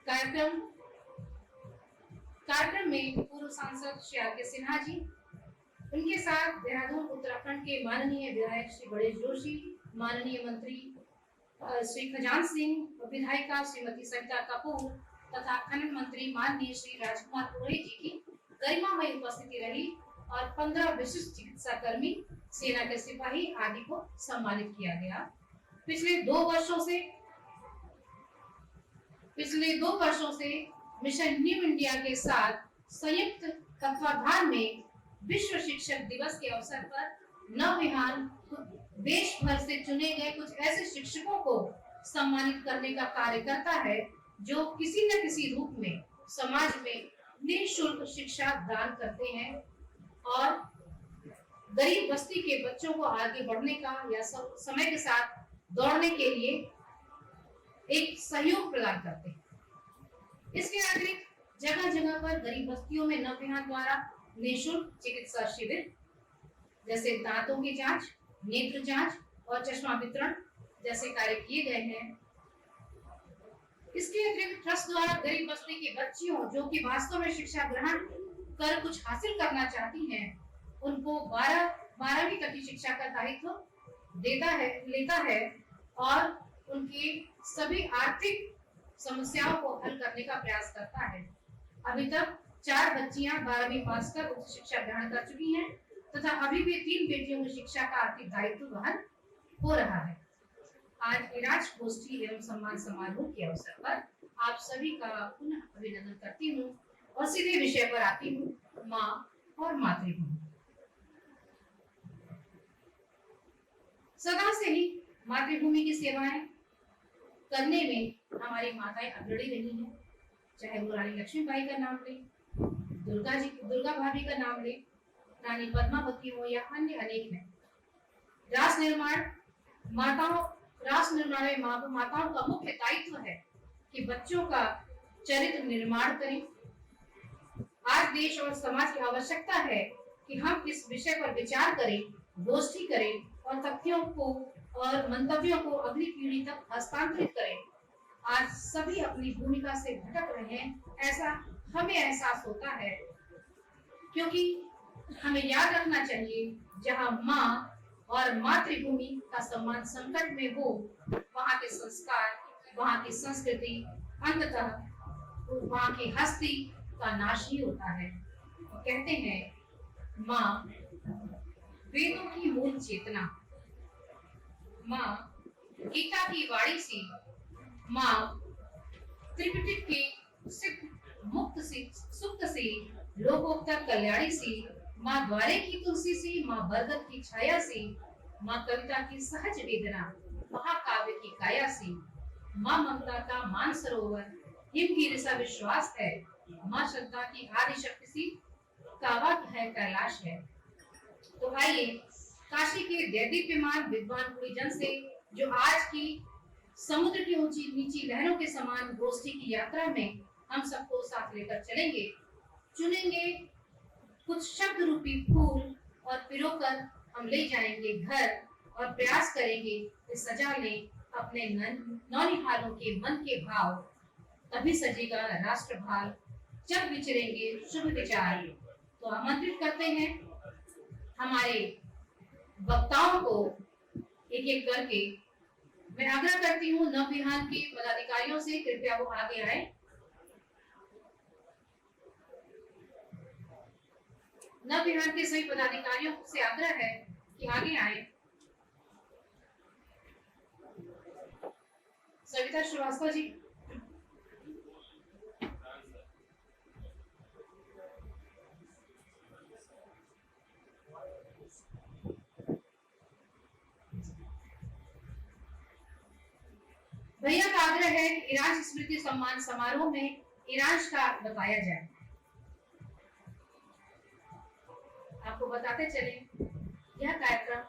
कार्यक्रम कार्यक्रम में पूर्व सांसद श्री आर के सिन्हा जी, उनके साथ देहरादून उत्तराखंड के माननीय विधायक श्री गणेश जोशी, माननीय मंत्री श्री खजान सिंह, विधायिका श्रीमती सविता कपूर तथा खनन मंत्री माननीय श्री राजकुमार पुरोहित जी की गरिमामय उपस्थिति रही और 15 विशिष्ट चिकित्सा कर्मी, सेना के सिपाही आदि को सम्मानित किया गया। पिछले दो वर्षों से मिशन न्यू इंडिया के साथ संयुक्त तत्वाधान में विश्व शिक्षक दिवस के अवसर पर नवविहान देश भर से चुने गए कुछ ऐसे शिक्षकों को सम्मानित करने का कार्य करता है जो किसी न किसी रूप में समाज में निःशुल्क शिक्षा दान करते हैं और गरीब बस्ती के बच्चों को आगे बढ़ने का या समय के साथ दौड़ने के लिए एक सहयोग प्रदान करते हैं। इसके अतिरिक्त जगह जगह पर गरीब बस्तियों में नवविहान द्वारा निःशुल्क चिकित्सा शिविर जैसे दांतों की जांच, नेत्र जांच और चश्मा वितरण जैसे कार्य किए गए हैं। इसके अतिरिक्त ट्रस्ट द्वारा गरीब बस्ती की बच्चियों जो कि वास्तव में शिक्षा ग्रहण कर कुछ हासिल करना चाहती हैं, उनको 12वीं तक की शिक्षा का दायित्व लेता है और उनकी सभी आर्थिक समस्याओं को हल करने का प्रयास करता है। अभी तक 4 बच्चियां 12वीं पास कर उच्च शिक्षा ग्रहण कर चुकी हैं तथा अभी भी 3 बेटियों की शिक्षा का आर्थिक दायित्व वहन हो रहा है। आज इराज गोष्ठी एवं सम्मान समारोह के अवसर पर आप सभी का पुनः अभिनंदन करती हूँ और सीधे विषय पर आती हूँ, माँ और मातृभूमि। सदा से ही मातृभूमि की सेवाएं करने में हमारी माताएं अग्रणी रही हैं, चाहे वो रानी लक्ष्मीबाई का नाम ले, दुर्गा भाभी का नाम ले, रानी पद्मावती हो या अन्य अनेक हैं। राष्ट्र निर्माण में माताओं का मुख्य दायित्व है कि बच्चों का चरित्र निर्माण करें। आज देश और समाज की आवश्यकता है कि हम इस विषय पर विचार करें, गोष्ठी करें और तथ्यों को और मंतव्यों को अगली पीढ़ी तक हस्तांतरित करें। आज सभी अपनी भूमिका से भटक रहे हैं, ऐसा हमें एहसास होता है, क्योंकि हमें याद रखना चाहिए जहां माँ और मातृभूमि का सम्मान संकट में हो, वहां के संस्कार, वहां की संस्कृति, अंततः वहां की हस्ती का नाश ही होता है। तो कहते हैं माँ वेदों की मूल चेतना, माँ गीता की वाणी सी, माँ त्रिपिटक की सुक्त सी, लोकोत्तर कल्याणी सी, माँ द्वारे की तुलसी सी, माँ बरगद की छाया सी, माँ कविता की सहज वेदना, महाकाव्य की काया सी, माँ ममता का मानसरोवर, हिमगिरी सा विश्वास है, माँ श्रद्धा की आदि शक्ति सी, कावा है कैलाश है। तो आइए काशी के दैदीप्यमान विद्वान जन से जो आज की समुद्र की ऊंची नीची लहरों के समान गोष्ठी की यात्रा में हम सबको साथ लेकर चलेंगे, चुनेंगे कुछ शब्द रूपी फूल और पिरोकर हम ले जाएंगे घर और प्रयास करेंगे कि सजा लें अपने नौनिहालों के मन के भाव, तभी सजेगा राष्ट्र भाल, जब विचरेंगे शुभ विचार। तो आमंत्रित करते हैं हमारे वक्ताओं को एक एक करके। मैं आग्रह करती हूँ नवविहान के पदाधिकारियों से कृपया वो आगे आए। नवविहान के सभी पदाधिकारियों से आग्रह है कि आगे आए। सविता श्रीवास्तव जी, भैया का आग्रह है कि इराज स्मृति सम्मान समारोह में इराज का बताया जाए। आपको बताते चले यह कार्यक्रम,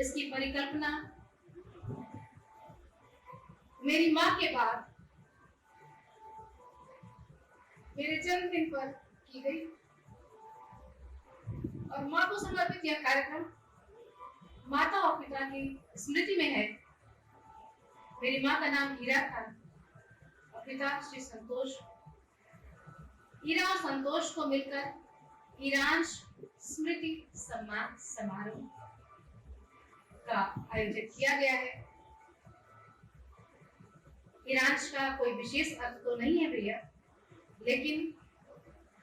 इसकी परिकल्पना मेरी माँ के बाद मेरे जन्मदिन पर की गई और माँ को समर्पित यह कार्यक्रम माता और पिता की स्मृति में है। मेरी माँ का नाम हीरा था पिता श्री संतोष ईरा और संतोष को मिलकर ईरांश स्मृति सम्मान समारोह का आयोजन किया गया है। ईरांश का कोई विशेष अर्थ तो नहीं है भैया, लेकिन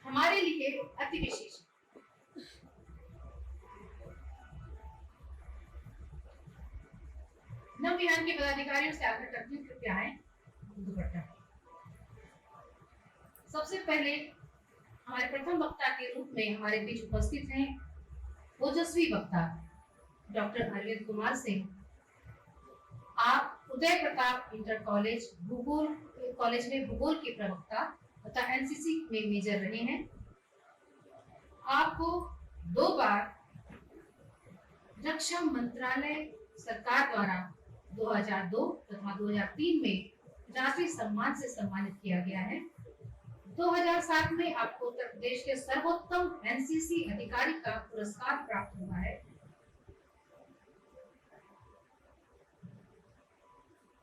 हमारे लिए अति विशेष। नव विहार के पदाधिकारियों से आग्रह करती हूँ कृपया आए दुपट्टा। सबसे पहले हमारे प्रथम वक्ता के रूप में हमारे बीच उपस्थित हैं ओजस्वी वक्ता डॉक्टर अरविंद कुमार सिंह। आप उदय प्रताप इंटर कॉलेज में भूगोल के प्रवक्ता तथा एनसीसी में मेजर रहे हैं। आपको 2 बार रक्षा मंत्रालय सरकार द्वारा 2002 तथा 2003 में राष्ट्रीय सम्मान से सम्मानित किया गया है। 2007 में आपको उत्तर प्रदेश के सर्वोत्तम एनसीसी अधिकारी का पुरस्कार प्राप्त हुआ है।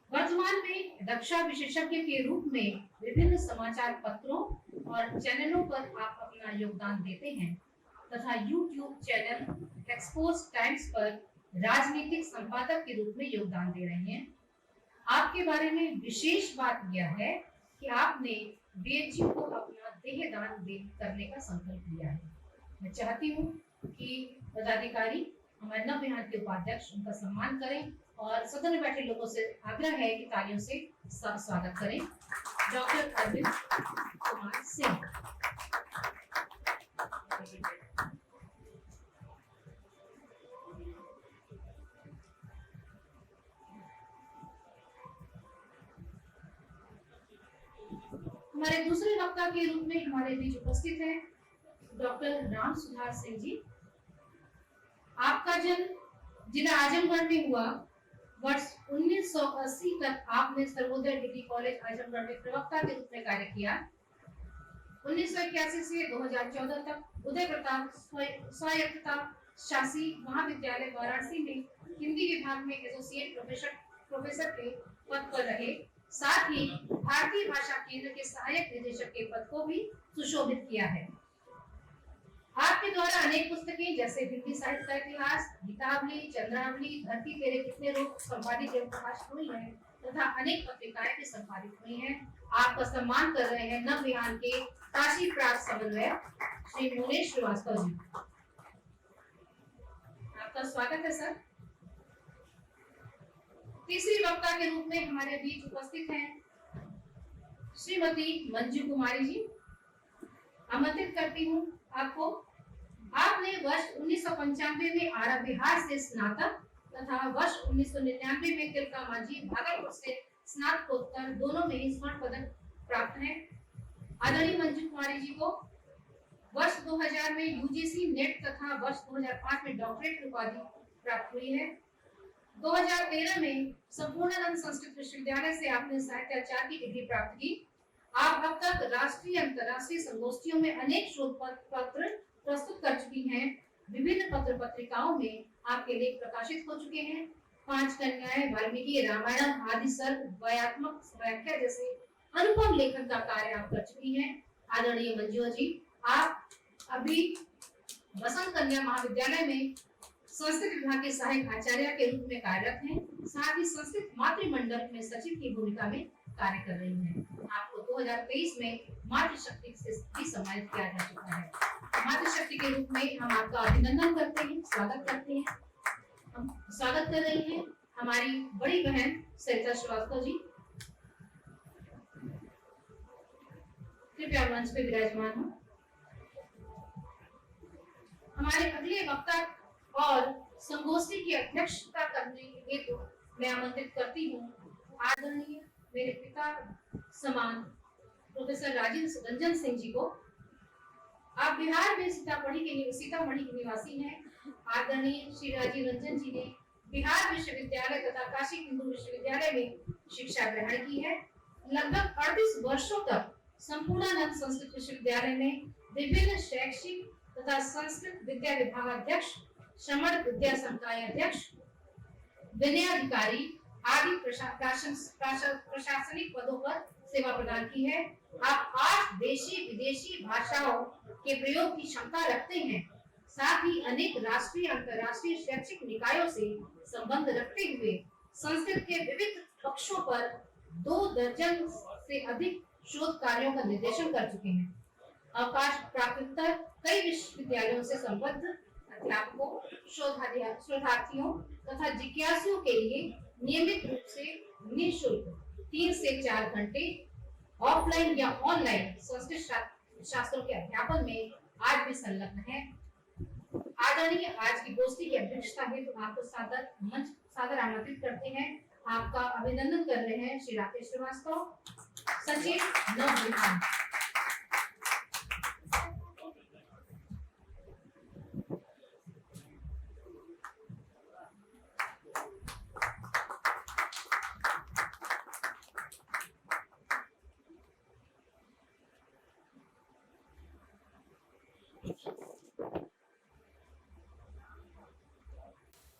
वर्तमान में रक्षा विशेषज्ञ के रूप में विभिन्न समाचार पत्रों और चैनलों पर आप अपना योगदान देते हैं तथा यूट्यूब चैनल एक्सपोज टाइम्स पर राजनीतिक संपादक के रूप में योगदान दे रहे हैं। आपके बारे में विशेष बात यह है कि आपने बीएचयू को अपना देहदान करने का संकल्प लिया है। मैं चाहती हूँ कि पदाधिकारी हमारे नव विहार के उपाध्यक्ष उनका सम्मान करें और सदन में बैठे लोगों से आग्रह है कि तालियों से सब स्वागत करें डॉक्टर अरविंद कुमार सिंह। हमारे दूसरे वक्ता के रूप में हमारे बीच उपस्थित है डॉक्टर राम सुधार सिंह जी। आपका जन्म जिला आजमगढ़ में हुआ। वर्ष 1980 तक आपने सर्वोदय डिग्री कॉलेज आजमगढ़ में प्रवक्ता के रूप में कार्य किया। 1981 से 2014 तक उदय प्रताप स्वायत्तता शासी महाविद्यालय वाराणसी में हिंदी विभाग में एसोसिएट प्रोफेसर के पद पर रहे। साथ ही भारतीय भाषा केंद्र के सहायक निदेशक के पद को भी सुशोभित किया है। आपके द्वारा अनेक पुस्तकें जैसे हिंदी साहित्य का इतिहास, गीतावली, चंद्रावली, धरती तेरे कितने रूप संपादित एवं प्रकाशित हुई है तथा अनेक पत्रिकाएं भी संपादित हुई हैं। आपका सम्मान कर रहे हैं नव विहार के काशी प्राप्त समन्वयक श्री मोनेश श्रीवास्तव जी। आपका स्वागत है सर। तीसरी वक्ता के रूप में हमारे बीच उपस्थित हैं श्रीमती मंजू कुमारी जी। आमंत्रित करती हूँ आपको। आपने वर्ष 1995 में आरा बिहार से स्नातक तथा वर्ष 1999 में तिलका मांझी भागलपुर से स्नातकोत्तर दोनों में ही स्वर्ण पदक प्राप्त है। आदरणीय मंजू कुमारी जी को वर्ष 2000 में यूजीसी नेट तथा वर्ष 2005 में डॉक्टरेट की उपाधि प्राप्त हुई है। 2013 में संपूर्णानंद संस्कृत विश्वविद्यालय से आपने साहित्याचार्य की डिग्री प्राप्त की। आप अब तक राष्ट्रीय अंतर्राष्ट्रीय संगोष्ठियों में अनेक शोध पत्र प्रस्तुत कर चुकी हैं। विभिन्न पत्र पत्रिकाओं में आपके लेख प्रकाशित हो चुके हैं। 5 कन्याएं, वाल्मीकि रामायण आदि सर्व व्याख्यात्मक व्याख्या जैसे अनुपम लेखन का कार्य आप कर चुकी हैं। आदरणीय मंजू जी, आप अभी बसंत कन्या महाविद्यालय में संस्कृत विभाग के सहायक आचार्य के रूप में कार्यरत हैं। साथ ही संस्कृत मातृमंडल में सचिव की भूमिका में कार्य कर रही हैं। आपको 2023 में मातृशक्ति से भी सम्मानित किया जा चुका है। मातृशक्ति के रूप में हम आपका अभिनंदन करते हैं, स्वागत करते हैं। हम स्वागत कर रही हैं हमारी बड़ी बहन सरिता श्रीवास्तव जी। कृपया मंच पे विराजमान हो। हमारे अगले वक्ता और संगोष्ठी की अध्यक्षता करने के लिए मैं आमंत्रित करती हूँ आदरणीय मेरे पिता समान प्रोफेसर राजेंद्र रंजन सिंह जी को। आप बिहार में सीतामढ़ी के निवासी हैं। आदरणीय श्री राजीव रंजन जी ने बिहार विश्वविद्यालय तथा काशी हिंदू विश्वविद्यालय में शिक्षा ग्रहण की है। लगभग 38 वर्षों तक संपूर्णानंद संस्कृत विश्वविद्यालय में विभिन्न शैक्षिक तथा संस्कृत विद्या विभागाध्यक्ष, श्रमण विद्या संकाय अध्यक्ष, विनयाधिकारी आदि प्रशासनिक पदों पर सेवा प्रदान की है। आप 8 देशी विदेशी भाषाओं के प्रयोग की क्षमता रखते हैं। साथ ही अनेक राष्ट्रीय अंतर्राष्ट्रीय शैक्षिक निकायों से संबंध रखते हुए संस्कृत के विविध पक्षों पर 2 दर्जन से अधिक शोध कार्यों का निर्देशन कर चुके हैं। अवकाश प्राप्तोत्तर कई विश्वविद्यालयों से संबद्ध अध्यापकों, शोधार्थियों तथा जिज्ञासुओं के लिए नियमित रूप से निःशुल्क 3 से 4 घंटे ऑफलाइन या ऑनलाइन संस्कृत शास्त्रों के अध्यापन में आज भी संलग्न है। आदरणीय, आज की गोष्ठी की अध्यक्षता हेतु तो आपको सादर आमंत्रित करते हैं। आपका अभिनंदन कर रहे हैं श्री राकेश श्रीवास्तव, सचिव नवनिर्माण।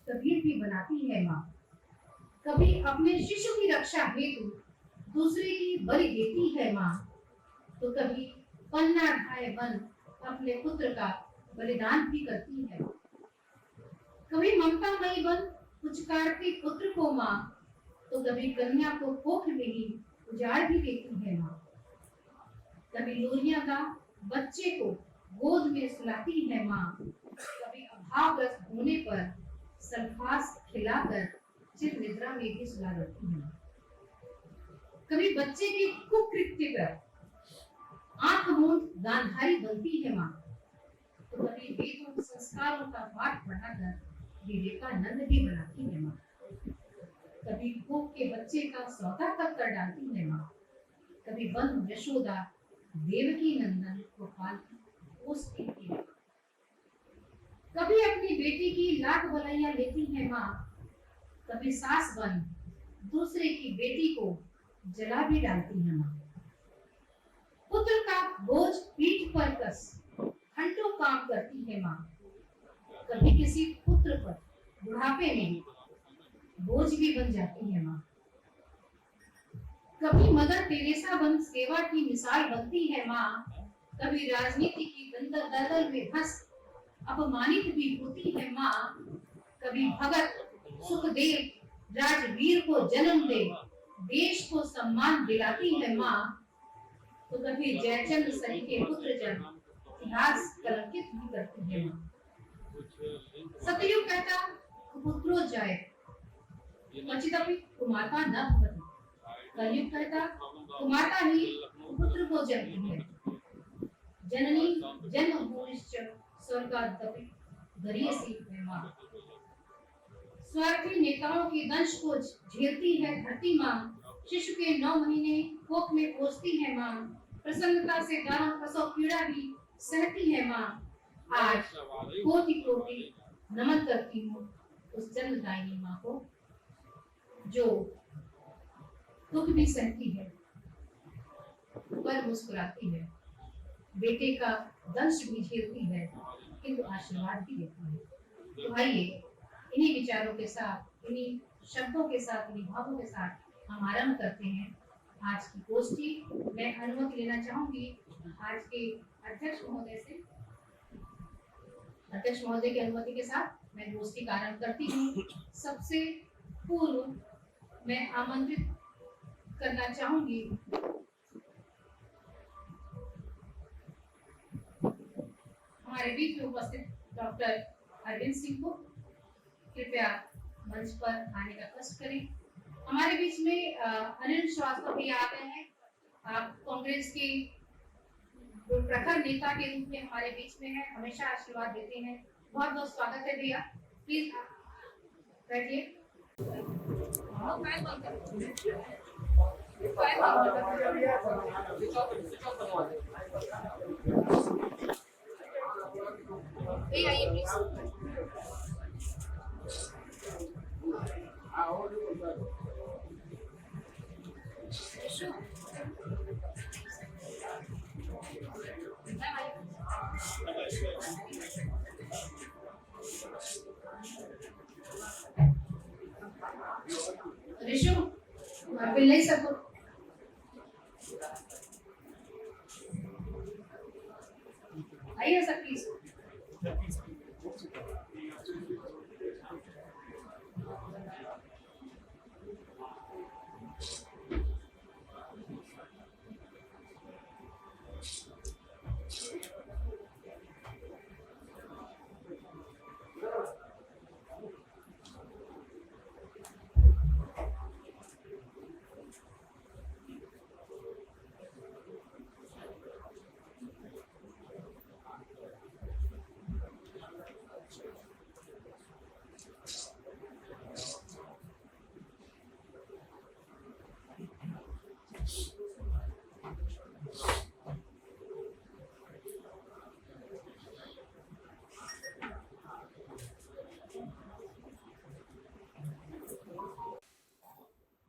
कबीर भी बनाती है माँ, कभी अपने शिशु की रक्षा हेतु दूसरे की बलि देती है माँ, तो कभी पन्ना ढाए बन अपने पुत्र का बलिदान भी करती है। कभी ममता मई बन पुचकारती पुत्र को माँ, तो कभी कन्या को कोख में ही उजाड़ भी देती है माँ। कभी लोरिया का बच्चे को गोद में सुलाती है माँ, कभी अभावग्रस्त होने पर सल्फास खिलाकर चिर निद्रा में भी सुला देती है। कभी बच्चे के कुकृत्य पर आंख मूंद गांधारी बनती है माँ, तो कभी वेदों संस्कारों का पाठ पढ़ाकर विवेकानंद भी बनाती है माँ। कभी भूख के बच्चे का सौदा तक कर डालती है माँ, कभी बंधु यशोदा देवकी नंदन को पालती पोसती है। कभी अपनी बेटी की लाख बलैया लेती है माँ, कभी सास बन दूसरे की बेटी को जला भी डालती है माँ। पुत्र का बोझ पीठ पर कस घंटों काम करती है माँ, कभी किसी पुत्र पर बुढ़ापे में बोझ भी बन जाती है माँ। कभी मदर टेरेसा बन सेवा की मिसाल बनती है माँ, कभी राजनीति की दलदल में फंस अपमानित भी होती है माँ। कभी भगत सुखदेव राजवीर को जन्म दे देश को सम्मान दिलाती है माँ, तो कभी जयचंद सही के पुत्र जन इतिहास कलंकित भी करती है माँ। सतयुग कहता पुत्रो जाय क्वचिदपि कुमाता न भवति, कलयुग कहता कुमाता ही पुत्र को जन्मती है। जननी जन्मभूमिश्च स्वर्गादपि गरीयसी है माँ। स्वार्थी नेताओं की दंश को झेलती है धरती माँ, शिशु के 9 महीने कोख में पोसती है माँ। प्रसन्नता से दारुण प्रसव पीड़ा भी सहती है माँ। आज कोटि कोटि नमन करती हूँ उस जन्मदायिनी माँ को, जो दुख भी सहती है पर मुस्कुराती है, बेटे का दंश भी झेलती है किंतु आशीर्वाद भी देती है। तो आइए इन्हीं विचारों के साथ, इन्हीं शब्दों के साथ, इन्हीं भावों के साथ हम आरंभ करते हैं आज की गोष्ठी। मैं अनुमति लेना चाहूंगी आज के अध्यक्ष महोदय से। अध्यक्ष महोदय की अनुमति के साथ मैं गोष्ठी का आरंभ करती हूँ। सबसे पूर्व मैं आमंत्रित करना चाहूंगी हमारे बीच में उपस्थित डॉक्टर अरविंद सिंह को। कृपया मंच पर आने का कष्ट करें। हमारे बीच में अनिल श्रीवास्तव भी आ गए हैं। आप कांग्रेस के प्रखर नेता के रूप में हमारे बीच में है, हमेशा आशीर्वाद देते हैं। बहुत बहुत स्वागत है भैया, प्लीज बैठिए। आइए प्लीज। ऋषु पिल्लई सबको आइए सर प्लीज।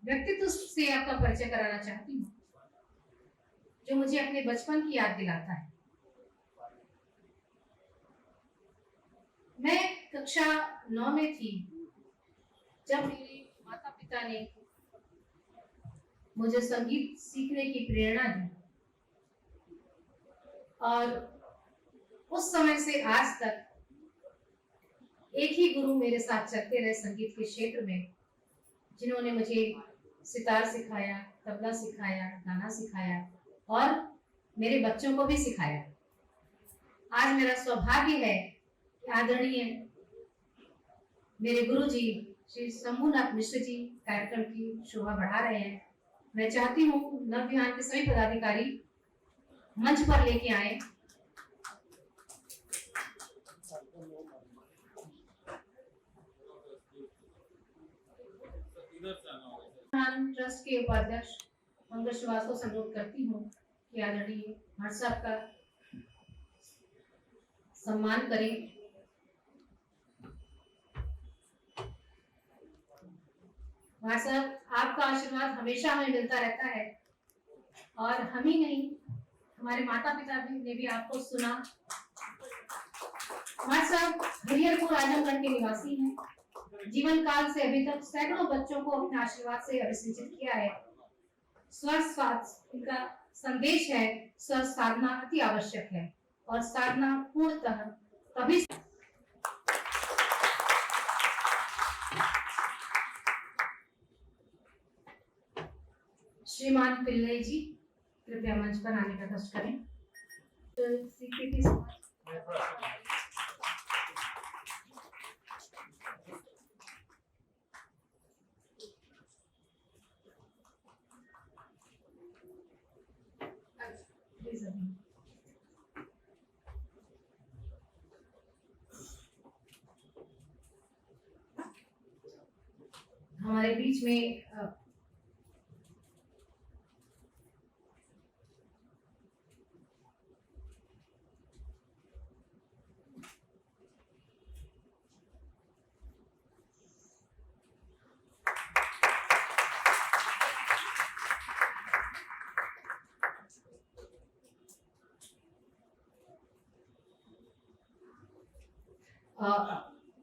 व्यक्तित्व से आपका परिचय कराना चाहती हूँ जो मुझे अपने बचपन की याद दिलाता है। मैं कक्षा 9 में थी जब मेरे माता पिता ने मुझे संगीत सीखने की प्रेरणा दी और उस समय से आज तक एक ही गुरु मेरे साथ चलते रहे संगीत के क्षेत्र में, जिन्होंने मुझे सितार सिखाया, तबला सिखाया, गाना सिखाया और मेरे बच्चों को भी सिखाया। आज मेरा सौभाग्य है कि आदरणीय मेरे गुरु जी श्री शंभुनाथ मिश्र जी कार्यक्रम की शोभा बढ़ा रहे हैं। मैं चाहती हूँ नवविहार के सभी पदाधिकारी मंच पर लेके आए। ट्रस्ट के उपाध्यक्ष मंगल श्रीवास्तव से अनुरोध करती हूँ कि आदरणीय हर साहब का सम्मान करें। भाई साहब, आपका आशीर्वाद हमेशा हमें मिलता रहता है और हम ही नहीं, हमारे माता पिता ने भी आपको सुना। भाई साहब हरिहरपुर आजमगढ़ के निवासी हैं। जीवन काल से अभी तक सैकड़ों बच्चों को अपने आशीर्वाद से अभिषेचित किया है। इनका संदेश है, स्व साधना अति आवश्यक है और साधना पूर्णतः तभी। श्रीमान पिल्ले जी कृपया मंच पर आने का कष्ट करें। हमारे बीच में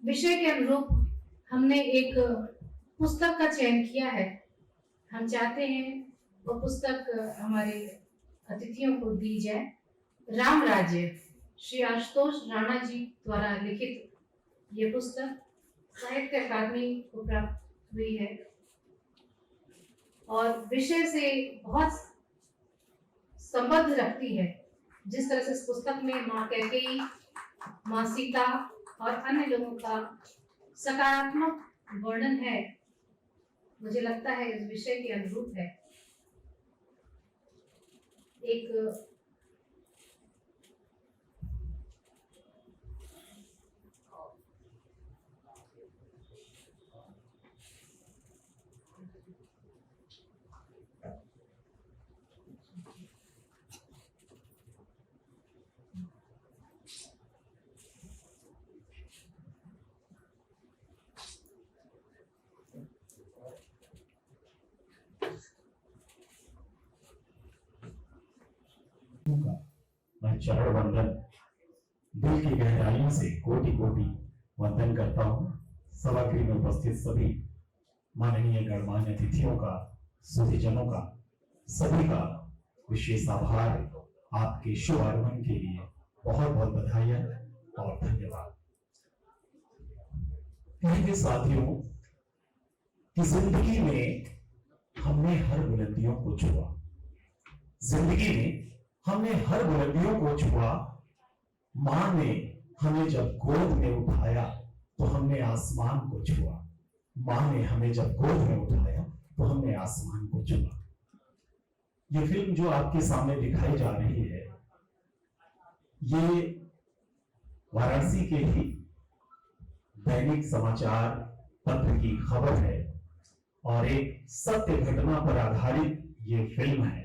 विषय के अनुरूप हमने एक पुस्तक का चयन किया है। हम चाहते हैं वो पुस्तक हमारे अतिथियों को दी जाए। राम राज्य श्री आशुतोष राणा जी द्वारा लिखित ये पुस्तक साहित्य अकादमी को प्राप्त हुई है और विषय से बहुत संबंध रखती है। जिस तरह से इस पुस्तक में माँ कैकेयी, माँ सीता और अन्य लोगों का सकारात्मक वर्णन है, मुझे लगता है इस विषय के अनुरूप है। एक मैं चरण वंदन दिल की गहराइयों से कोटि कोटि वंदन करता हूँ। सभागृह में उपस्थित सभी माननीय गणमान्य अतिथियों का, सुधीजनों का, सभी का विशेष आभार आपके शुभ आगमन के लिए। बहुत बहुत बधाइयां और धन्यवाद। कहेंगे साथियों कि जिंदगी में हमने हर बुलंदियों को छुआ, जिंदगी में हमने हर बुलंदियों को छुआ। मां ने हमें जब गोद में उठाया तो हमने आसमान को छुआ। मां ने हमें जब गोद में उठाया तो हमने आसमान को छुआ। ये फिल्म जो आपके सामने दिखाई जा रही है, ये वाराणसी के ही दैनिक समाचार पत्र की खबर है और एक सत्य घटना पर आधारित ये फिल्म है।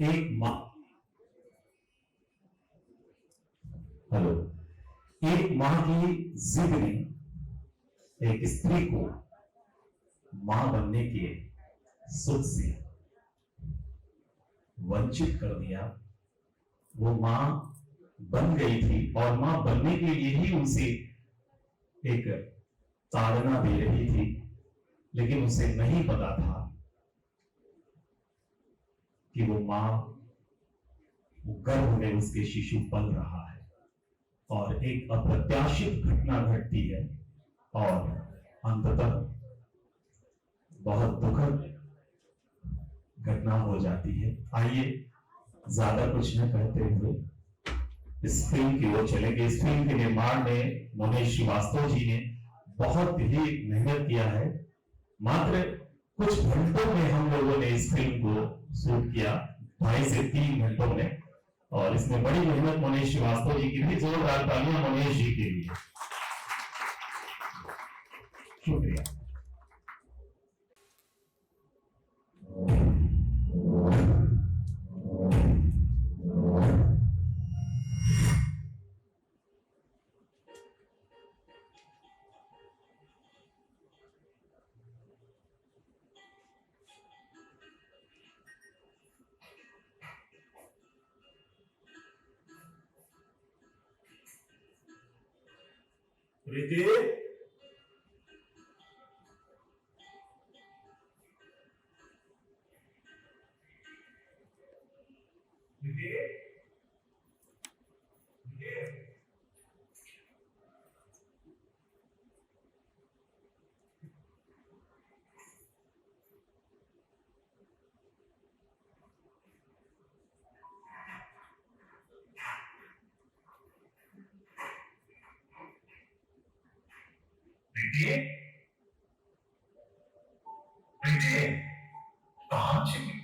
एक मां की जिद ने एक स्त्री को मां बनने के सुख से वंचित कर दिया। वो मां बन गई थी और मां बनने के लिए ही उसे एक ताड़ना दे रही थी, लेकिन उसे नहीं पता था कि वो मां गर्भ में उसके शिशु पल रहा है और एक अप्रत्याशित घटना घटती है और अंततः बहुत दुखद घटना हो जाती है। आइए ज्यादा कुछ न कहते हुए इस फिल्म की ओर चलेंगे। इस फिल्म के निर्माण में मोनेश श्रीवास्तव जी ने बहुत ही मेहनत किया है। मात्र कुछ घंटों में हम लोगों ने इस फिल्म को शूट किया, 2.5 से 3 घंटों में, और इसमें बड़ी मेहनत मोनेश श्रीवास्तव जी की भी। जोरदार तालियां मोनेश जी के लिए। शुक्रिया। प्रीति, कहाँ चली?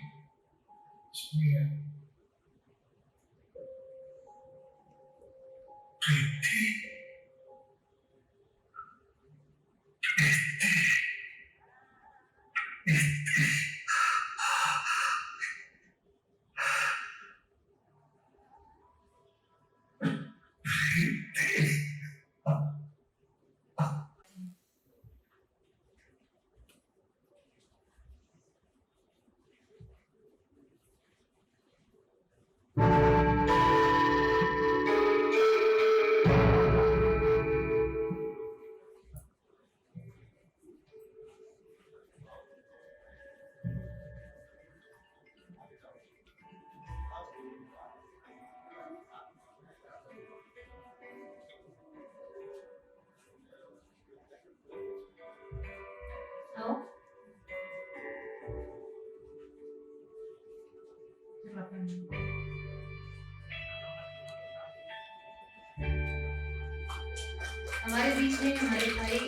हमारे बीच में हमारे भाई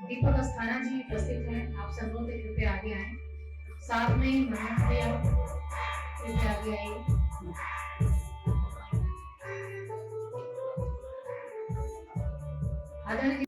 दीपक अस्थाना जी उपस्थित हैं। आप सब लोग कृपया आगे आए। साथ में मनोज भैया कृपया आगे आइए। आदरणीय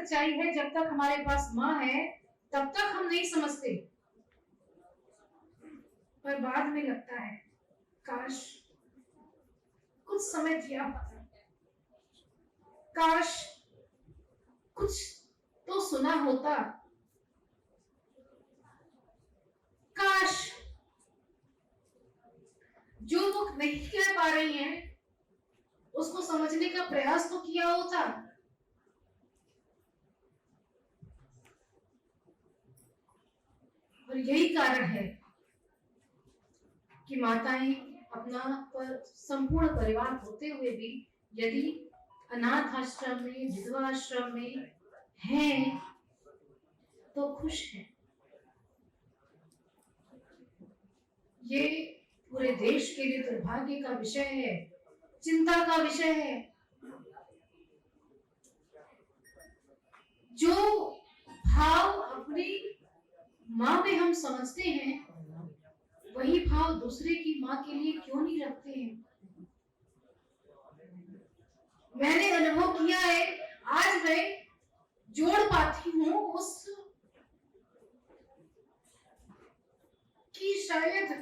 सच्चाई है, जब तक हमारे पास माँ है तब तक हम नहीं समझते, पर बाद में लगता है काश कुछ समय दिया होता, काश कुछ तो सुना होता, काश जो वो नहीं कह पा रही हैं उसको समझने का प्रयास तो किया होता। और यही कारण है कि माताएं अपना पर संपूर्ण परिवार होते हुए भी यदि अनाथ आश्रम में, विधवा आश्रम में हैं तो खुश हैं। ये पूरे देश के लिए दुर्भाग्य का विषय है, चिंता का विषय है। जो भाव अपनी माँ में हम समझते हैं वही भाव दूसरे की माँ के लिए क्यों नहीं रखते हैं। मैंने अनुभव किया है, आज मैं जोड़ पाती हूँ उस कि शायद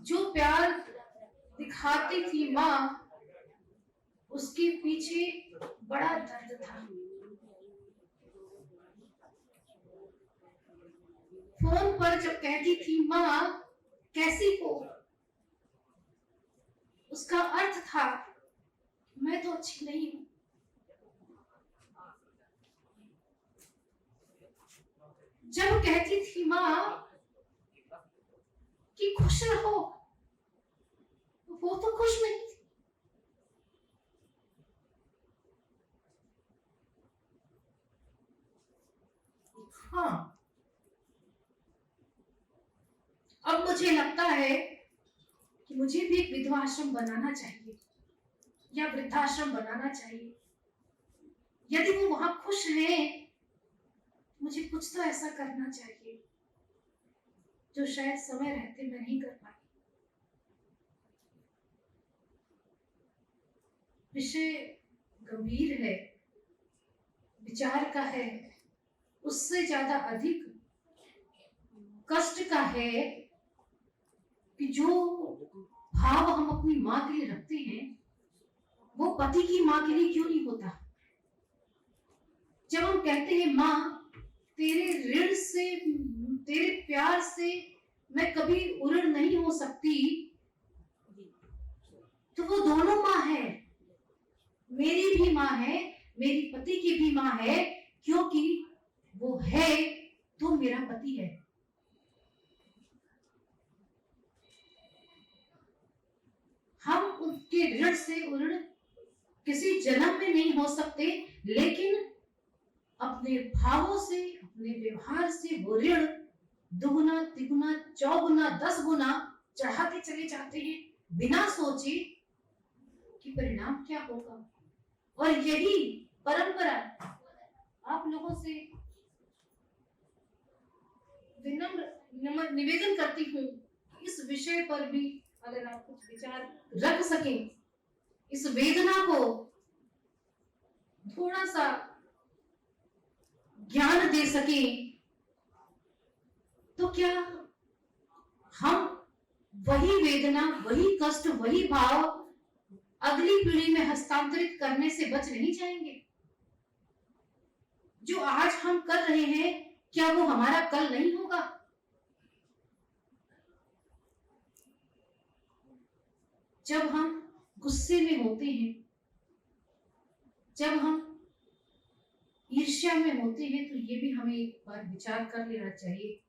जो प्यार दिखाती थी माँ उसके पीछे बड़ा दर्द था। फोन पर जब कहती थी माँ कैसी हो, उसका अर्थ था मैं तो अच्छी नहीं हूं। जब कहती थी माँ कि खुश रहो, वो तो खुश नहीं थी। हाँ, अब मुझे लगता है कि मुझे भी एक विधवा आश्रम बनाना चाहिए या वृद्धाश्रम बनाना चाहिए। यदि वो वहां खुश हैं, मुझे कुछ तो ऐसा करना चाहिए जो शायद समय रहते मैं नहीं कर पाई। विषय गंभीर है, विचार का है, उससे ज्यादा अधिक कष्ट का है कि जो भाव हम अपनी माँ के लिए रखते हैं वो पति की माँ के लिए क्यों नहीं होता। जब हम कहते हैं माँ तेरे ऋण से, तेरे प्यार से मैं कभी उऋण नहीं हो सकती, तो वो दोनों माँ है, मेरी भी माँ है, मेरी पति की भी माँ है, क्योंकि वो है तो मेरा पति है। हम उनके ऋण से उऋण किसी जन्म में नहीं हो सकते, लेकिन अपने भावों से, अपने व्यवहार से वो ऋण दुगुना, तिगुना, चौगुना, 10 गुना चढ़ाते चले जाते हैं बिना सोचे कि परिणाम क्या होगा। और यही परंपरा आप लोगों से विनम्र निवेदन करती हूँ, इस विषय पर भी अगर आप कुछ विचार रख सकें, इस वेदना को थोड़ा सा ज्ञान दे सकें, तो क्या हम वही वेदना, वही कष्ट, वही भाव अगली पीढ़ी में हस्तांतरित करने से बच नहीं जाएंगे। जो आज हम कर रहे हैं क्या वो हमारा कल नहीं होगा। जब हम गुस्से में होते हैं, जब हम ईर्ष्या में होते हैं, तो ये भी हमें एक बार विचार कर लेना चाहिए।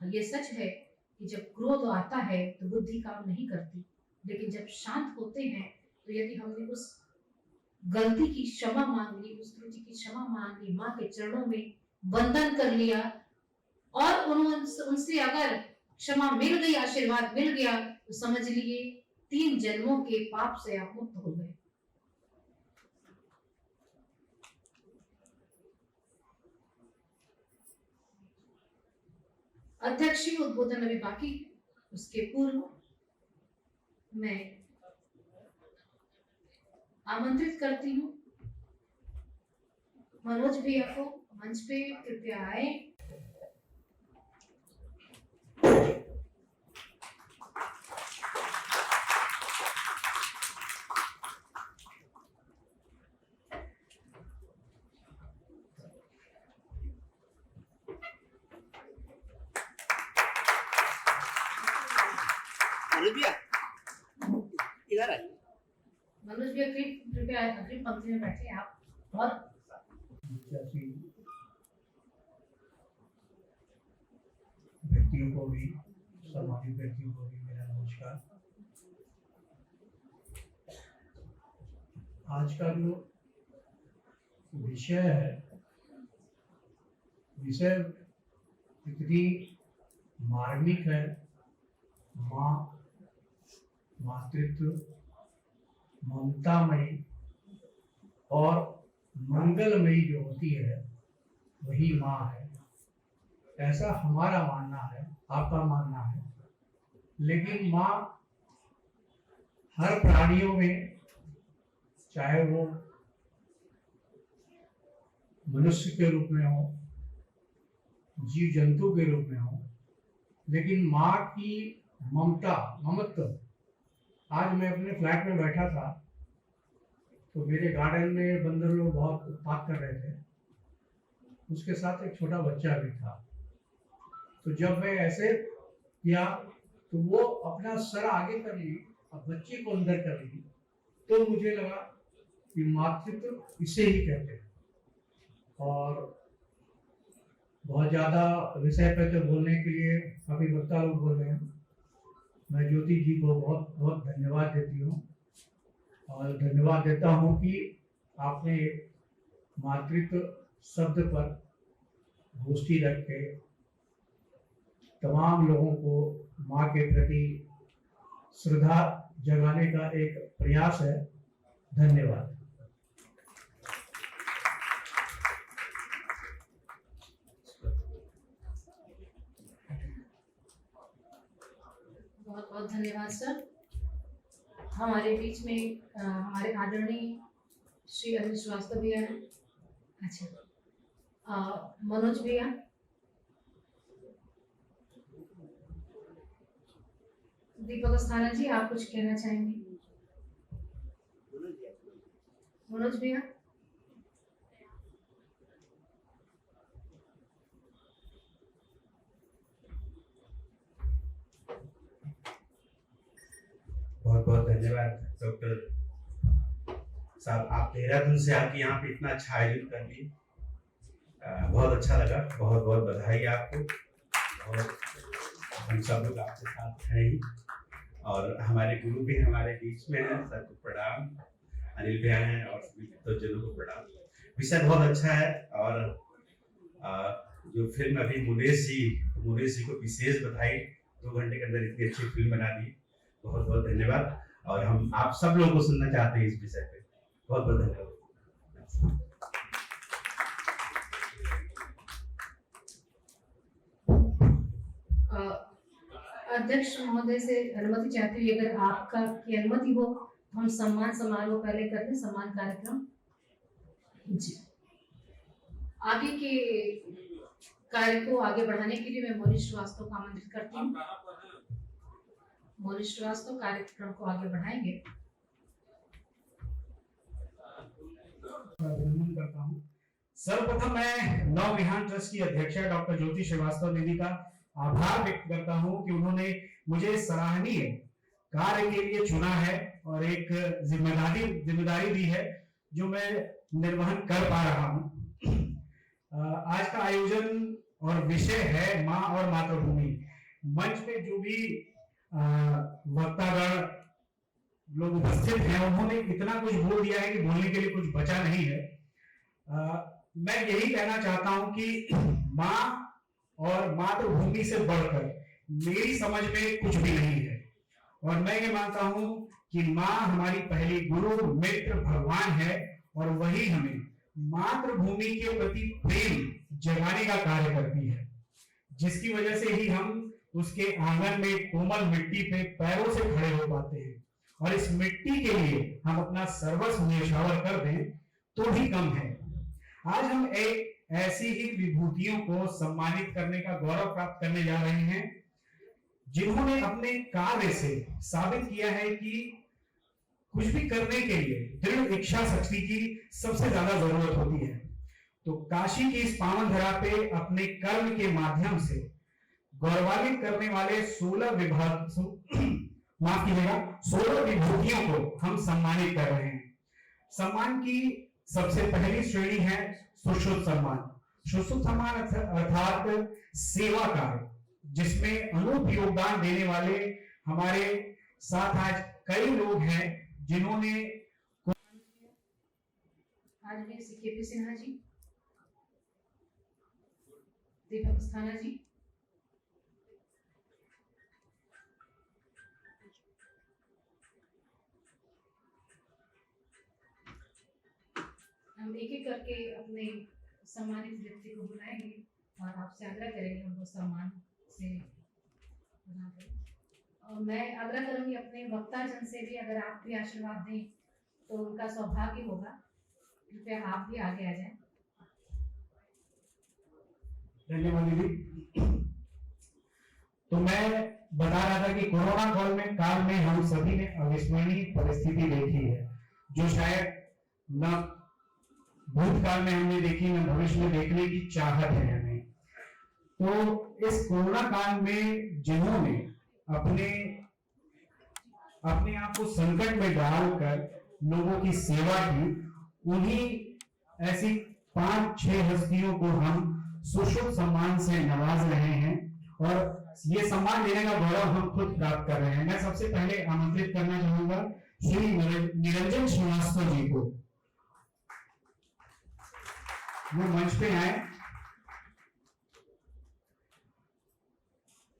ये सच है कि जब क्रोध आता है तो बुद्धि काम नहीं करती, लेकिन जब शांत होते हैं तो यदि हमने उस गलती की क्षमा मांग ली, उस त्रुटि की क्षमा मांग ली, माँ के चरणों में वंदन कर लिया और उनसे अगर क्षमा मिल गई, आशीर्वाद मिल गया, तो समझ लिए 3 जन्मों के पाप से आप मुक्त हो गए। अध्यक्षीय उद्बोधन अभी बाकी है, उसके पूर्व मैं आमंत्रित करती हूँ मनोज भैया को मंच पे कृपया आए। मनोज भैया इधर आइए। मनोज भैया कृपया अगली पंक्ति में बैठे आप। और व्यक्तियों को भी, सामाजिक व्यक्तियों को भी मेरा नमस्कार। आज का जो विषय है, विषय इतनी मार्मिक है। माँ, मातृत्व, ममतामयी और मंगलमयी जो होती है वही माँ है, ऐसा हमारा मानना है, आपका मानना है। लेकिन माँ हर प्राणियों में, चाहे वो मनुष्य के रूप में हो, जीव जंतु के रूप में हो, लेकिन माँ की ममता, ममत्व। आज मैं अपने फ्लैट में बैठा था तो मेरे गार्डन में बंदर लोग बहुत उत्पात कर रहे थे, उसके साथ एक छोटा बच्चा भी था। तो जब मैं ऐसे किया तो वो अपना सर आगे कर ली और बच्चे को अंदर कर ली, तो मुझे लगा कि मातृत्व इसे ही कहते हैं। और बहुत ज़्यादा विषय पे तो बोलने के लिए काफ़ी वक्ता लोग बोल रहे हैं। मैं ज्योति जी को बहुत बहुत धन्यवाद देती हूँ और धन्यवाद देता हूँ कि आपने मातृत्व शब्द पर गोष्ठी रख के तमाम लोगों को माँ के प्रति श्रद्धा जगाने का एक प्रयास है। धन्यवाद। बहुत बहुत धन्यवाद सर। हमारे बीच में हमारे आदरणीय श्री अनिल श्रीवास्तव भैया हैं। अच्छा, मनोज भैया। दीपक अस्थाना जी, आप कुछ कहना चाहेंगे? मनोज भैया। बहुत बहुत धन्यवाद डॉक्टर साहब, आप देहरादून से आके यहाँ पे इतना अच्छा आयोजन कर दिए, बहुत अच्छा लगा। बहुत बहुत बधाई आपको। बहुत हम सब लोग आपके साथ हैं ही, और हमारे गुरु भी हमारे बीच में हैं। सबको प्रणाम। अनिल भैया हैं और सभी भक्तजनों को प्रणाम। विषय बहुत अच्छा है। और जो फिल्म अभी मुनेश जी को विशेष बधाई। 2 घंटे के अंदर इतनी अच्छी फिल्म बना दी, बहुत बहुत धन्यवाद। और हम आप सब लोगों को सुनना चाहते हैं इस विषय पे। बहुत बहुत धन्यवाद। अध्यक्ष महोदय से अनुमति चाहती हूँ, अगर आपका की अनुमति हो तो हम सम्मान समारोह पहले कर दें, सम्मान कार्यक्रम जी। आगे के कार्य को आगे बढ़ाने के लिए मैं मौनी श्रीवास्तव को आमंत्रित करती हूँ। मौनी श्रीवास्तव कार्यक्रम को आगे बढ़ाएंगे। करता हूँ। सर्वप्रथम मैं नव विहान ट्रस्ट की अध्यक्षा डॉक्टर ज्योति श्रीवास्तव दीदी का आभार व्यक्त करता हूँ कि उन्होंने मुझे सराहनीय कार्य के लिए चुना है और एक जिम्मेदारी दी है जो मैं निर्वहन कर पा रहा हूँ। आज का आयोजन और विषय है माँ और मातृभूमि। मंच पे जो भी वक्तागण लोग उपस्थित हैं, उन्होंने इतना कुछ बोल दिया है कि बोलने के लिए कुछ बचा नहीं है। मैं यही कहना चाहता हूं कि माँ और मातृभूमि से बढ़कर मेरी समझ में कुछ भी नहीं है। और मैं ये मानता हूं कि माँ हमारी पहली गुरु, मित्र, भगवान है और वही हमें मातृभूमि के प्रति प्रेम जगाने का कार्य करती है, जिसकी वजह से ही हम उसके आंगन में कोमल मिट्टी पे पैरों से खड़े हो पाते हैं। और इस मिट्टी के लिए हम अपना सर्वस्व न्यौछावर कर दें तो भी कम है। आज हम एक ऐसी ही विभूतियों को सम्मानित करने का गौरव प्राप्त करने जा रहे हैं जिन्होंने अपने कार्य से साबित किया है कि कुछ भी करने के लिए दृढ़ इच्छा शक्ति की सबसे ज्यादा जरूरत होती है। तो काशी की इस पावन धरा पे अपने कर्म के माध्यम से गौरवान्वित करने वाले 16 माफ कीजिएगा 16 विभूतियों को हम सम्मानित कर रहे हैं। सम्मान की सबसे पहली श्रेणी है सुश्रुत सम्मान। सुश्रुत सम्मान अर्थात सेवा कार्य, जिसमें अनूप योगदान देने वाले हमारे साथ आज कई लोग हैं जिन्होंने आज में केपी सिन्हा जी, दीपक अस्थाना जी, हम एक एक करके अपने सम्मानित व्यक्ति को बुलाएंगे और आपसे आग्रह करेंगे उनको सम्मान से प्रदान करें। और मैं आग्रह करूंगी अपने वक्ता जन से भी, अगर आप भी आशीर्वाद दें तो उनका सौभाग्य होगा। कृपया आप भी आगे आ जाएं। धन्यवाद दीदी। तो मैं बता रहा था कि कोरोना काल में हम सभी ने अविस्मरणीय परिस्थिति देखी है जो शायद न भूतकाल में हमने देखी न भविष्य में देखने की चाहत है हमें। तो इस कोरोना काल में जिन्होंने अपने आप को संकट में डालकर लोगों की सेवा की, उन्हीं ऐसी 5-6 हस्तियों को हम सुश्रुत सम्मान से नवाज रहे हैं और ये सम्मान देने का गौरव हम खुद प्राप्त कर रहे हैं। मैं सबसे पहले आमंत्रित करना चाहूंगा श्री निरंजन श्रीवास्तव जी को, वो मंच पे आए।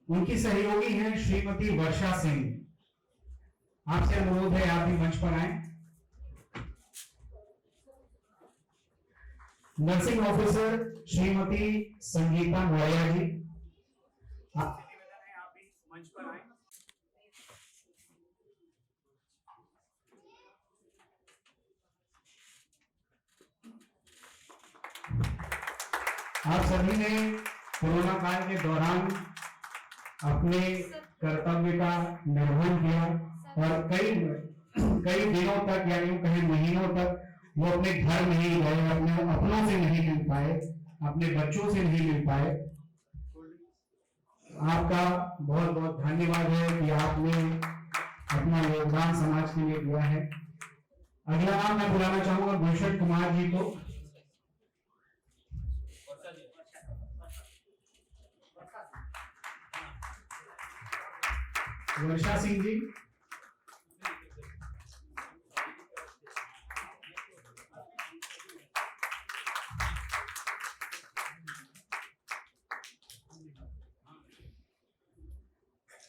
उनकी सहयोगी हैं श्रीमती वर्षा सिंह। आपसे अनुरोध है आप भी मंच पर आए। नर्सिंग ऑफिसर श्रीमती संगीता मौर्य जी, आपसे निवेदन है आप भी मंच पर आए। आप सभी ने कोरोना काल के दौरान अपने कर्तव्य का निर्वहन किया और कई दिनों तक या यूं कहें महीनों तक वो अपने घर नहीं गए, अपने अपनों से नहीं मिल पाए, अपने बच्चों से नहीं मिल पाए। आपका बहुत बहुत धन्यवाद है कि आपने अपना योगदान समाज के लिए दिया है। अगला नाम मैं बुलाना चाहूंगा गुलशन कुमार जी को। वर्षा सिंह जी,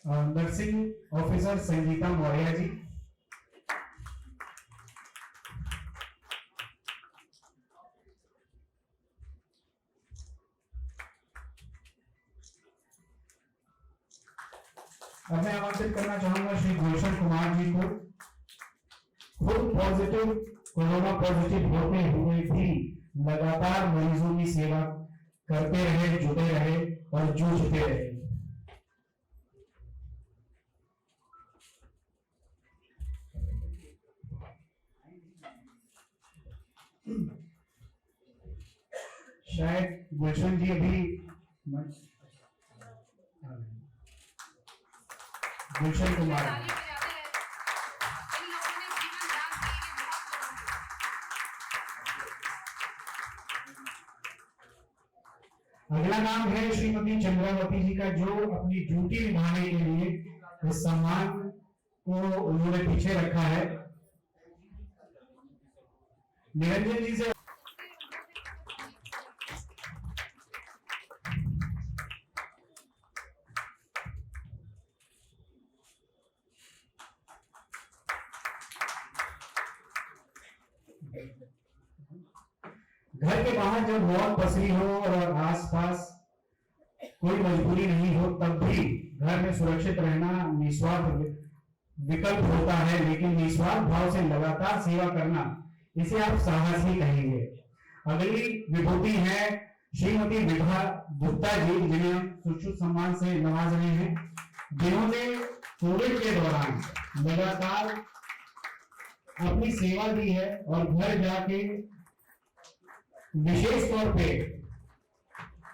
नर्सिंग ऑफिसर संगीता मौर्य जी, अब मैं आमंत्रित करना चाहूंगा श्री गुलशन कुमार जी को। खुद कोरोना पॉजिटिव होते हुए भी लगातार मरीजों की सेवा करते रहे, जुटे रहे और जूझते रहे। शायद गुलशन जी अभी गुलशन कुमार, अगला नाम है श्रीमती चंद्रावती जी का, जो अपनी ड्यूटी निभाने के लिए इस सम्मान को उन्होंने पीछे रखा है। निरंजन जी से घर के बाहर जब मौत पसरी हो और आसपास कोई मजबूरी नहीं हो, तब भी घर में सुरक्षित रहना निस्वार्थ विकल्प होता है, लेकिन निस्वार्थ भाव से लगातार सेवा करना, इसे आप साहस ही कहेंगे। अगली विभूति है श्रीमती विभा गुप्ता जी, जिन्हें हम सुश्रुत सम्मान से नवाज रहे हैं, जिन्होंने कोविड के दौरान लगातार अपनी सेवा दी है और घर जाके विशेष तौर पे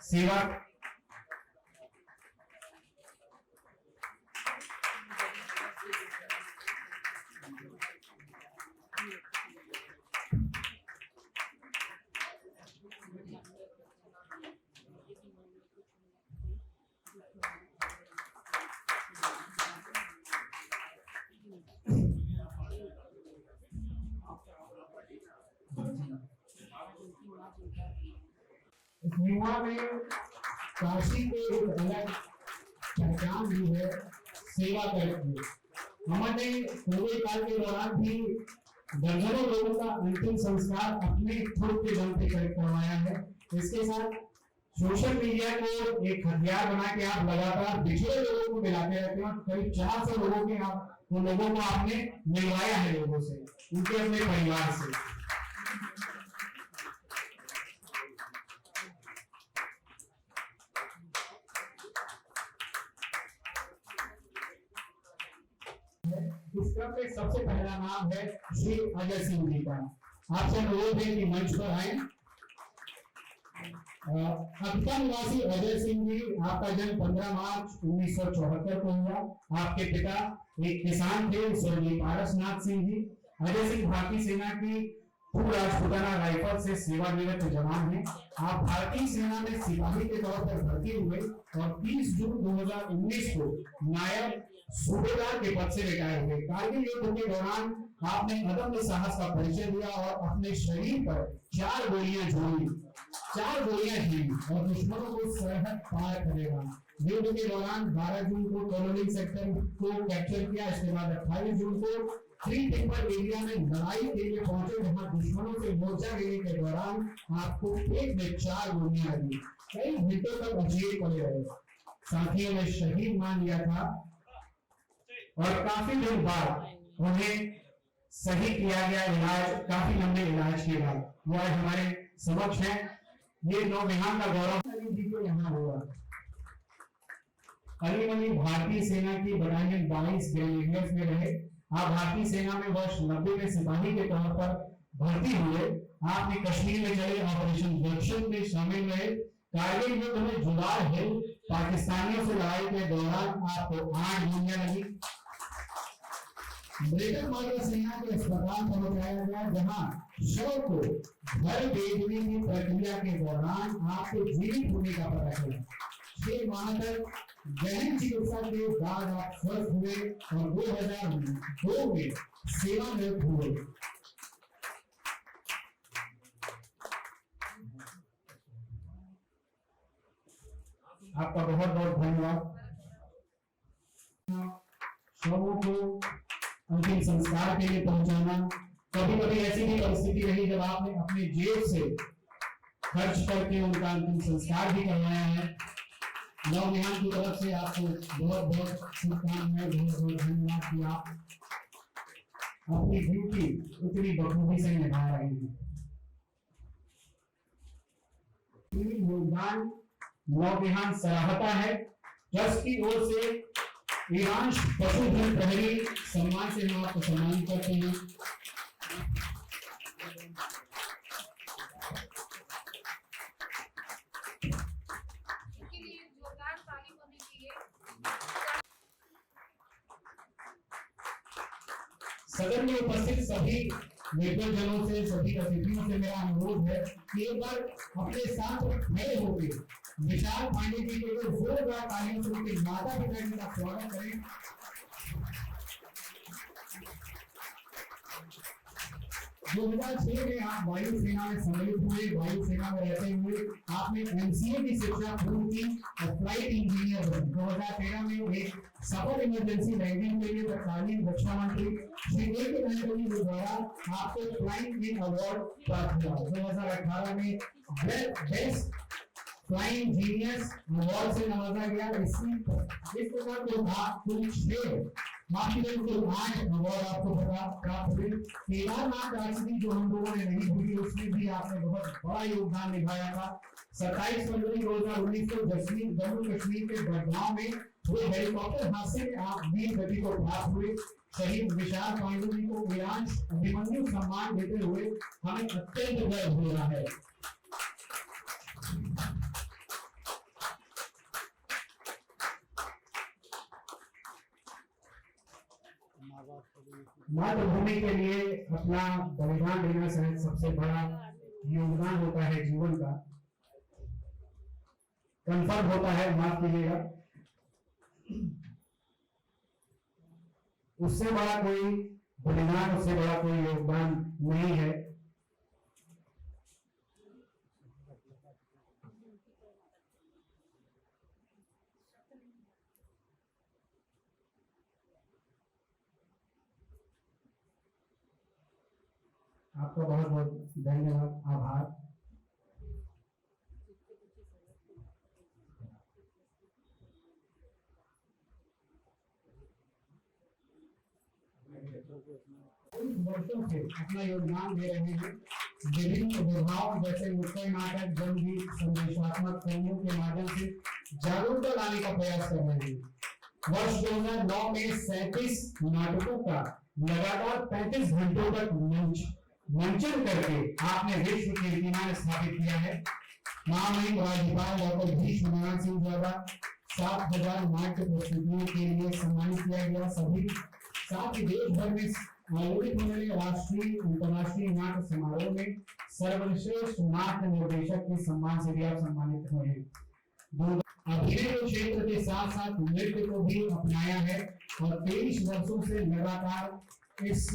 सेवा युवा में काशी को एक अलग पहचान दी है सेवा करके। हमने कोविड काल के दौरान भी दर्जनों लोगों का अंतिम संस्कार अपने खुद के दम पे करवाया है। इसके साथ सोशल मीडिया को एक हथियार बना के आप लगातार पिछड़े लोगों को मिलाते रहते हैं। करीब 400 लोगों के आप उन लोगों को आपने मिलवाया है लोगों से, उनके अपने परिवार से। इस क्रम में सबसे पहला नाम है श्री अजय सिंह जी का। आपसे अनुरोध है कि मंच पर आए। अक्का निवासी अजय सिंह जी, आपका जन्म 15 मार्च 1974 को हुआ। आपके पिता एक किसान थे, स्वर्गीय पारसनाथ सिंह जी। अजय सिंह भारतीय सेना की पूर्व राजपूताना राइफल से सेवानिवृत्त जवान हैं। आप भारतीय सेना में सिपाही के तौर पर भर्ती हुए और 30 जून 2019 को नायब सूबेदार के पद से रिटायर हुए। कारगिल युद्ध के दौरान आपने अदम्य साहस का परिचय दिया और अपने शरीर पर 4 गोलियां झोली, 4 गोलियां झेली और दुश्मनों को सरहद पार करेगा। युद्ध के दौरान 12 जून को कोलोनिंग सेक्टर को कैप्चर किया। इसके बाद 28 जून को थ्री टिम्बर एरिया में लड़ाई के लिए पहुंचे, जहां दुश्मनों से मोर्चा लेने के दौरान आपको पेट में 4 गोलियां लगी। कई घंटों तक अजीब पड़े रहे। साथियों ने शहीद मान लिया था और काफी दिन बाद उन्हें सही किया गया इलाज, काफी लंबे इलाज के बाद वो आज हमारे समक्ष है। ये नौविहान का गौरव जी को यहाँ हुआ। अली भारतीय सेना की बटालियन 22 ग्रेनेडियर्स में रहे। आप भारतीय सेना में वर्ष 90 में सिपाही के तौर पर भर्ती हुए। आपने कश्मीर में चले ऑपरेशन दक्षिण में शामिल रहे। कारगिल युद्ध में जुबार हिल पाकिस्तानियों से लड़ाई के दौरान आपको 8 गोलियां लगी। ब्रिटेन वाली सेना के अस्पताल पहुंचाया गया, जहां शव को घर भेजने की प्रक्रिया के दौरान आपके जीवित होने का पता चला। 6 माह तक गहन चिकित्सा के बाद आप स्वस्थ हुए और 2002 में सेवानिवृत्त हुए। आपका बहुत बहुत धन्यवाद। शवों को अंतिम संस्कार के लिए पहुंचाना, कभी कभी ऐसी भी परिस्थिति रही जब आपने अपने जेब से खर्च करके उनका अंतिम संस्कार भी करवाया है। नौविहान की तरफ से आपको बहुत बहुत शुभकामनाएं, बहुत बहुत धन्यवाद कि आप अपनी ड्यूटी उतनी बखूबी से निभा रहे हैं। योगदान नौविहान सराहता है। ट्रस्ट की ओर से ईरांश पशुधन प्रहरी सम्मान से हम आपको सम्मानित करते हैं। सदन में उपस्थित सभी निर्बल जनों से, सभी अतिथियों से मेरा अनुरोध है कि एक बार अपने साथ खड़े होकर विशाल पांडे जी के लिए जोरदार तालियों से उनके माता पिता जी का स्वागत करें। 2006 में आप वायु सेना में सम्मिलित हुए। वायु सेना में रहते हुए आपने एमसीए की शिक्षा पूर्ण की और फ्लाइट इंजीनियर बने। 2013 में एक सफल इमरजेंसी लैंडिंग के लिए तत्कालीन रक्षा मंत्री श्री ए.के. वेंकटेश्वर जी द्वारा आपको फ्लाइंग इन अवार्ड प्राप्त हुआ। 2018 में बेस्ट फ्लाइंग जीनियस अवार्ड से नवाजा गया। इस प्रकार के आप कुल 6 बाकी जो आज अवार्ड आपको प्राप्त हुए, केदारनाथ राजनीति जो हम लोगों ने नहीं भूली, उसमें भी आपने बहुत बड़ा योगदान निभाया था। 27 फरवरी 2019 को जम्मू कश्मीर के बडगांव में हुए हेलीकॉप्टर हादसे में आप वीर गति को प्राप्त हुए। शहीद विशाल पांडु जी को वीरांश अभिमन्यु सम्मान देते हुए हमें अत्यंत गर्व हो रहा है। मातृभूमि के लिए अपना बलिदान देना शायद सबसे बड़ा योगदान होता है जीवन का। कंफर्म होता है, माफ कीजिएगा, उससे बड़ा कोई बलिदान, उससे बड़ा कोई योगदान नहीं है। आपका बहुत बहुत धन्यवाद, आभार। वर्षों से अपना योगदान दे रहे हैं। विभिन्न विभागों जैसे नुक्कड़ नाटक, जनगीत, संदेशात्मक फिल्मों के माध्यम से जागरूकता लाने का प्रयास कर रहे हैं। वर्ष 2009 में 37 नाटकों का लगातार 35 घंटों तक मंचन करके आपने विश्व कीर्तिमान स्थापित किया है। महामहिम राज्यपाल डॉक्टर भी सुनारायण सिंह द्वारा 7,000 नाट्य प्रस्तुतियों के लिए सम्मानित किया गया। सभी साथ ही देश भर में आयोजित होने वाले राष्ट्रीय अंतर्राष्ट्रीय नाट्य समारोह में सर्वश्रेष्ठ नाट्य निर्देशक के सम्मान से भी आप सम्मानित हुए हैं। अभिनय के क्षेत्र के साथ साथ नृत्य को भी अपनाया है और 23 वर्षों से लगातार इस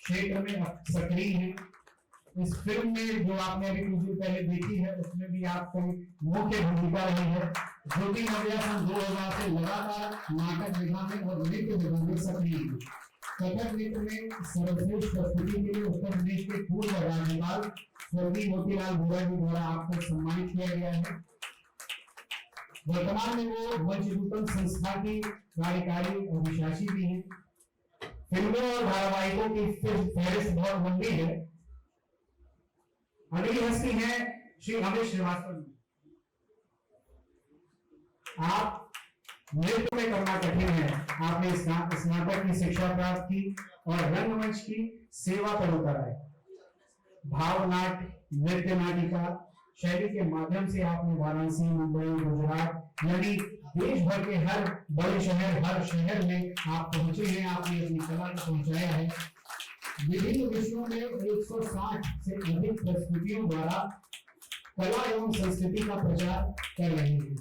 क्षेत्र में सक्रिय है। इस फिल्म में जो आपने अभी कुछ दिन पहले देखी है, उसमें भी आपकी मुख्य भूमिका रही है। ज्योति नव्या सन 2000 से लगातार नाटक विधा में और नृत्य विधा में सक्रिय है। कथक नृत्य में सर्वश्रेष्ठ प्रस्तुति के लिए उत्तर प्रदेश के पूर्व राज्यपाल स्वर्गीय मोतीलाल वोरा जी द्वारा आपको सम्मानित किया गया है। वर्तमान में वो मंचरूपम संस्था की कार्यकारी अधिशासी भी हैं। फिल्मों और धारावाहिकों की फहरिस्त बहुत लंबी है। अगली हस्ती है श्री अमित श्रीवास्तव। आप नृत्य में करना कठिन है। आपने स्नातक की शिक्षा प्राप्त की और रंगमंच की सेवा पर उतर आए। भावनाट्य, नृत्य नाटिका शैली के माध्यम से आपने वाराणसी, मुंबई, गुजरात यानी देश भर के हर बड़े शहर, हर शहर में आप पहुंचे हैं। आपने अपनी कला को पहुंचाया है। विभिन्न विषयों में 160 से अधिक प्रस्तुतियों द्वारा कला एवं संस्कृति का प्रचार कर रहे हैं।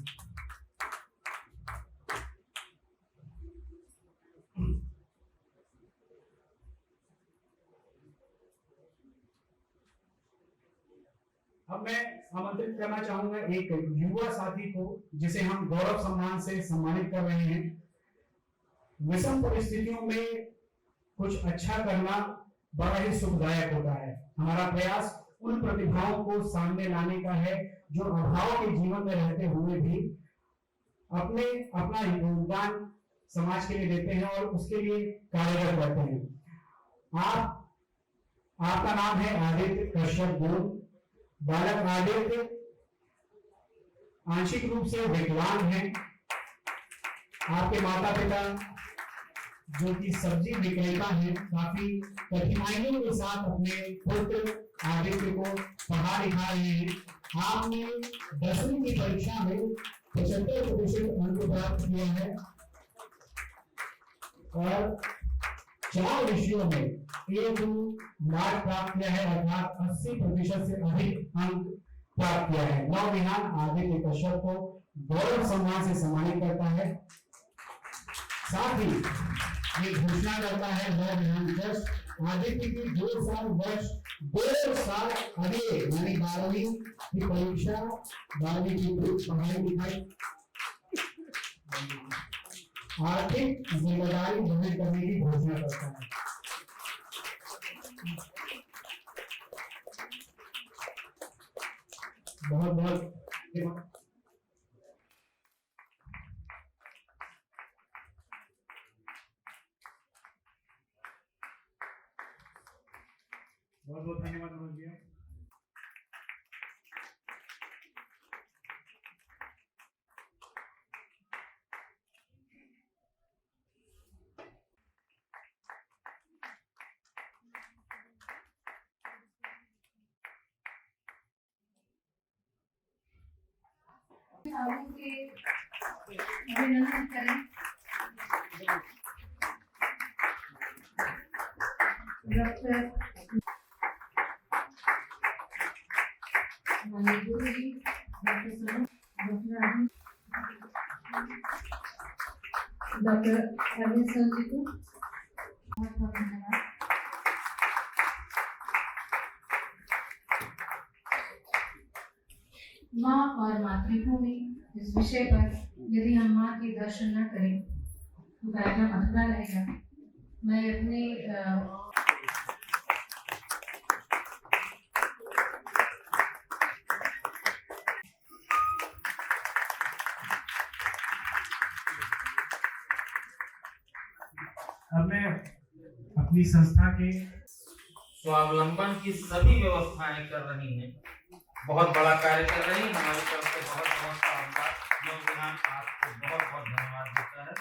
अब मैं आमंत्रित करना चाहूंगा एक युवा साथी को, जिसे हम गौरव सम्मान से सम्मानित कर रहे हैं। विषम परिस्थितियों में कुछ अच्छा करना बड़ा ही सुखदायक होता है। हमारा प्रयास उन प्रतिभाओं को सामने लाने का है जो अभाव के जीवन में रहते हुए भी अपना योगदान समाज के लिए देते हैं और उसके लिए कार्यरत रहते हैं। आपका नाम है आदित्य कश्यप गोल। बालक आदित्य आंशिक रूप से विकलांग हैं। आपके माता पिता जो कि सब्जी विक्रेता हैं, काफी कठिनाइयों के साथ अपने पुत्र आदित्य को पढ़ा लिखा रहे हैं। आपने 10वीं की परीक्षा में 75% अंक प्राप्त किया है और 4 विषयों में A2 मार्क प्राप्त किया है, अर्थात 80% से अधिक अंक प्राप्त किया है। नौ विहान आदित्य कश्यप को गौरव सम्मान से सम्मानित करता है। साथ ही ये घोषणा करता है नौ विहान ट्रस्ट आदित्य की 2 साल आगे यानी 12वीं की परीक्षा, 12वीं की पढ़ाई लिखाई आर्थिक जिम्मेदारी ग्रहण करने की घोषणा करता है। बहुत बहुत सालों के अभिनंदन करें। डॉक्टर हमारे गुरु जी doctor Saroj, doctor Arvind sir ji को बहुत बहुत धन्यवाद। माँ और मातृभूमि इस विषय पर यदि हम माँ के दर्शन न करें तो कार्यक्रम अधूरा रहेगा। मैं अपने अब मैं अपनी संस्था के स्वावलंबन की सभी व्यवस्थाएं कर रही हैं, बहुत बड़ा कार्य कर रही हैं। हमारी तरफ से बहुत बहुत आपको बहुत बहुत धन्यवाद देता है।